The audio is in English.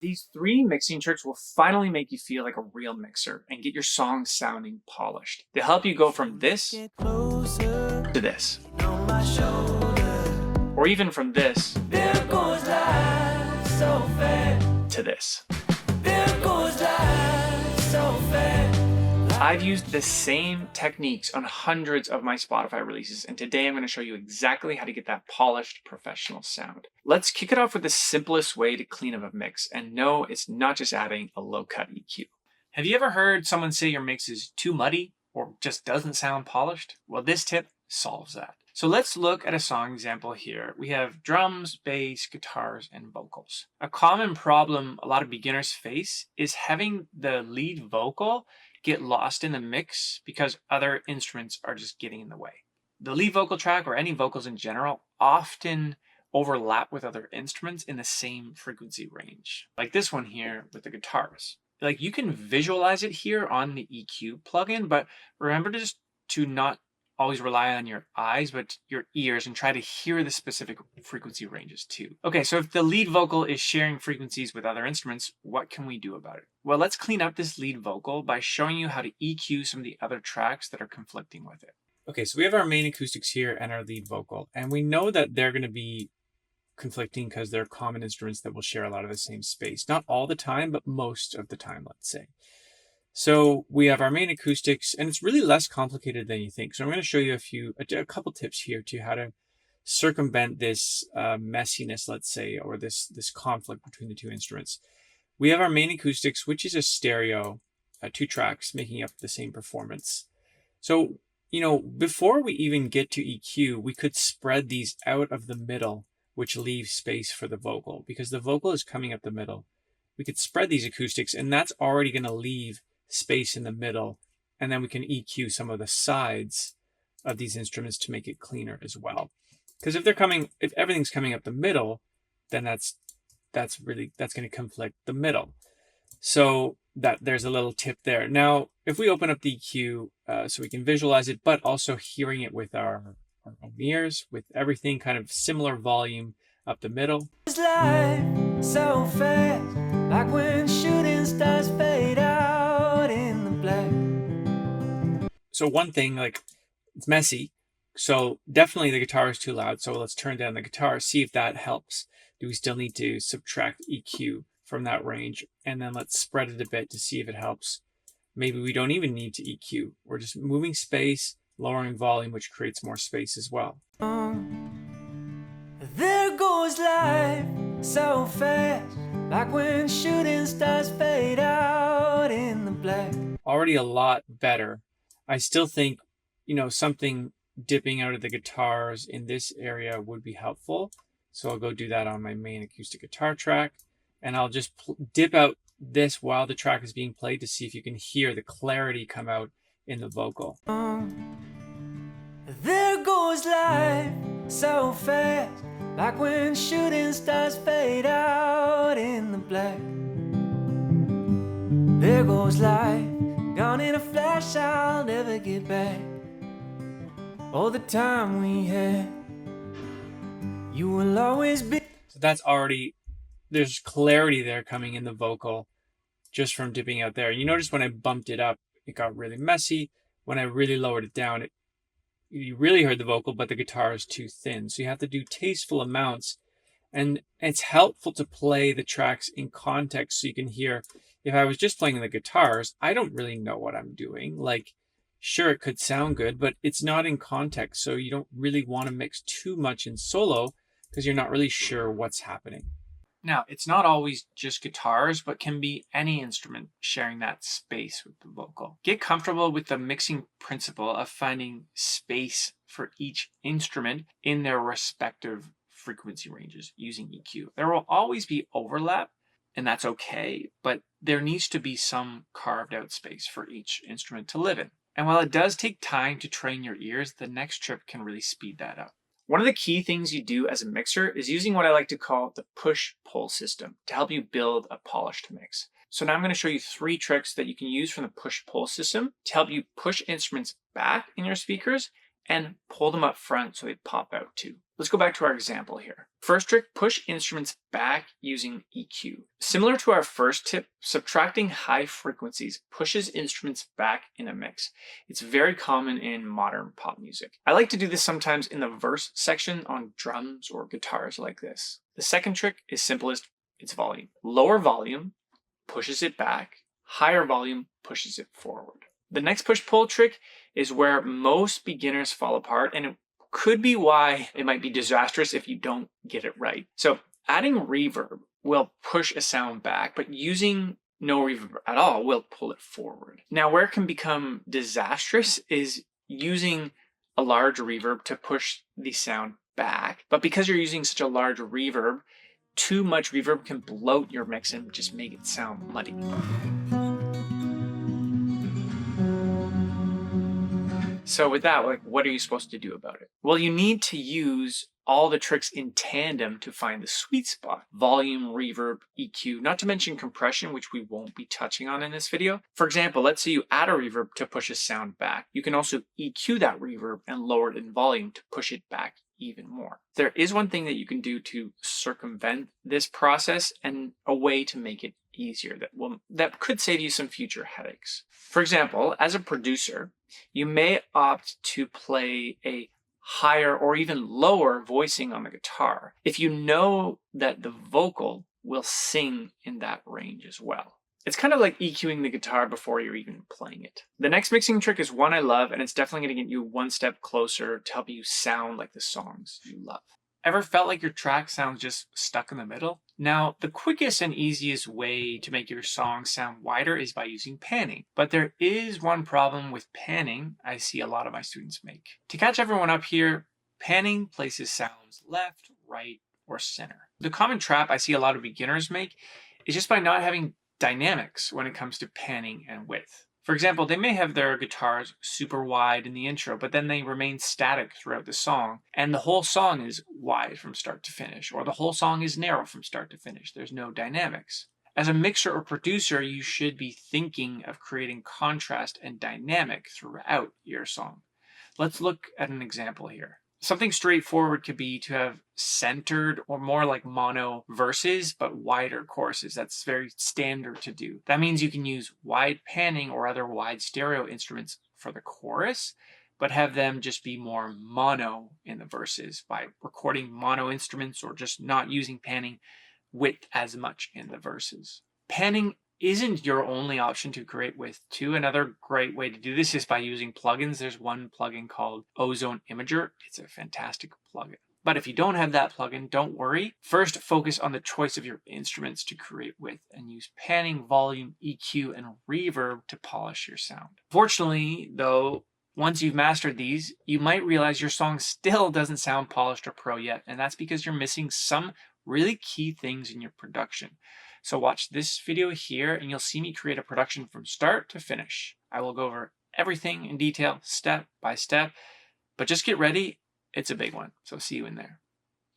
These 3 mixing tricks will finally make you feel like a real mixer and get your song sounding polished. They'll help you go from this to this, or even from this to this. I've used the same techniques on hundreds of my Spotify releases, and today I'm going to show you exactly how to get that polished professional sound. Let's kick it off with the simplest way to clean up a mix, and no, it's not just adding a low-cut EQ. Have you ever heard someone say your mix is too muddy or just doesn't sound polished? Well, this tip solves that. So let's look at a song example here. We have drums, bass, guitars, and vocals. A common problem a lot of beginners face is having the lead vocal get lost in the mix because other instruments are just getting in the way. The lead vocal track, or any vocals in general, often overlap with other instruments in the same frequency range. Like this one here with the guitars. Like you can visualize it here on the EQ plugin, but remember to not always rely on your eyes, but your ears, and try to hear the specific frequency ranges too. Okay, so if the lead vocal is sharing frequencies with other instruments, what can we do about it? Well, let's clean up this lead vocal by showing you how to EQ some of the other tracks that are conflicting with it. Okay, so we have our main acoustics here and our lead vocal, and we know that they're going to be conflicting because they're common instruments that will share a lot of the same space. Not all the time, but most of the time, let's say. So we have our main acoustics, and it's really less complicated than you think. So I'm going to show you a couple tips here to how to circumvent this messiness, let's say, or this conflict between the two instruments. We have our main acoustics, which is a stereo, 2 tracks making up the same performance. So, before we even get to EQ, we could spread these out of the middle, which leaves space for the vocal, because the vocal is coming up the middle. We could spread these acoustics, and that's already going to leave space in the middle, and then we can EQ some of the sides of these instruments to make it cleaner as well. Because if everything's coming up the middle, then that's going to conflict the middle. So there's a little tip there. Now, if we open up the EQ so we can visualize it, but also hearing it with our own ears, with everything kind of similar volume up the middle. It's life so fast, like when shooting stars fade out in the black. So one thing, like, it's messy, so definitely the guitar is too loud, so let's turn down the guitar, see if that helps. Do we still need to subtract EQ from that range? And then let's spread it a bit to see if it helps. Maybe we don't even need to EQ. We're just moving space, lowering volume, which creates more space as well. There goes life so fast, like when shooting stars fade out in the black. Already a lot better. I still think, something dipping out of the guitars in this area would be helpful. So I'll go do that on my main acoustic guitar track, and I'll just dip out this while the track is being played to see if you can hear the clarity come out in the vocal. There goes life so fast, like when shooting stars fade out in the black. There goes life, gone in a flash, I'll never get back. All the time we had, you will always be. So that's already, there's clarity there coming in the vocal just from dipping out there. You notice when I bumped it up, it got really messy. When I really lowered it down, you really heard the vocal, but the guitar is too thin. So you have to do tasteful amounts. And it's helpful to play the tracks in context so you can hear. If I was just playing the guitars, I don't really know what I'm doing. Like, sure, it could sound good, but it's not in context. So you don't really want to mix too much in solo because you're not really sure what's happening. Now, it's not always just guitars, but can be any instrument sharing that space with the vocal. Get comfortable with the mixing principle of finding space for each instrument in their respective frequency ranges using EQ. There will always be overlap, and that's okay, but there needs to be some carved out space for each instrument to live in. And while it does take time to train your ears, the next trip can really speed that up. One of the key things you do as a mixer is using what I like to call the push-pull system to help you build a polished mix. So now I'm going to show you 3 tricks that you can use from the push-pull system to help you push instruments back in your speakers and pull them up front so they pop out too. Let's go back to our example here. First trick, push instruments back using EQ. Similar to our first tip, subtracting high frequencies pushes instruments back in a mix. It's very common in modern pop music. I like to do this sometimes in the verse section on drums or guitars like this. The second trick is simplest, it's volume. Lower volume pushes it back, higher volume pushes it forward. The next push-pull trick is where most beginners fall apart, and it could be why it might be disastrous if you don't get it right. So adding reverb will push a sound back, but using no reverb at all will pull it forward. Now, where it can become disastrous is using a large reverb to push the sound back, but because you're using such a large reverb, too much reverb can bloat your mix and just make it sound muddy. So with that, like, what are you supposed to do about it? Well, you need to use all the tricks in tandem to find the sweet spot. Volume, reverb, EQ, not to mention compression, which we won't be touching on in this video. For example, let's say you add a reverb to push a sound back. You can also EQ that reverb and lower it in volume to push it back even more. There is one thing that you can do to circumvent this process and a way to make it easier that could save you some future headaches. For example, as a producer, you may opt to play a higher or even lower voicing on the guitar if you know that the vocal will sing in that range as well. It's kind of like EQing the guitar before you're even playing it. The next mixing trick is one I love, and it's definitely going to get you one step closer to help you sound like the songs you love. Ever felt like your track sounds just stuck in the middle? Now, the quickest and easiest way to make your song sound wider is by using panning. But there is one problem with panning I see a lot of my students make. To catch everyone up here, panning places sounds left, right, or center. The common trap I see a lot of beginners make is just by not having dynamics when it comes to panning and width. For example, they may have their guitars super wide in the intro, but then they remain static throughout the song, and the whole song is wide from start to finish, or the whole song is narrow from start to finish. There's no dynamics. As a mixer or producer, you should be thinking of creating contrast and dynamic throughout your song. Let's look at an example here. Something straightforward could be to have centered or more like mono verses, but wider choruses. That's very standard to do. That means you can use wide panning or other wide stereo instruments for the chorus, but have them just be more mono in the verses by recording mono instruments or just not using panning width as much in the verses. Panning isn't your only option to create width too. Another great way to do this is by using plugins. There's one plugin called Ozone Imager. It's a fantastic plugin. But if you don't have that plugin, don't worry. First, focus on the choice of your instruments to create width and use panning, volume, EQ, and reverb to polish your sound. Fortunately, though, once you've mastered these, you might realize your song still doesn't sound polished or pro yet, and that's because you're missing some really key things in your production. So watch this video here and you'll see me create a production from start to finish. I will go over everything in detail, step by step, but just get ready. It's a big one. So see you in there.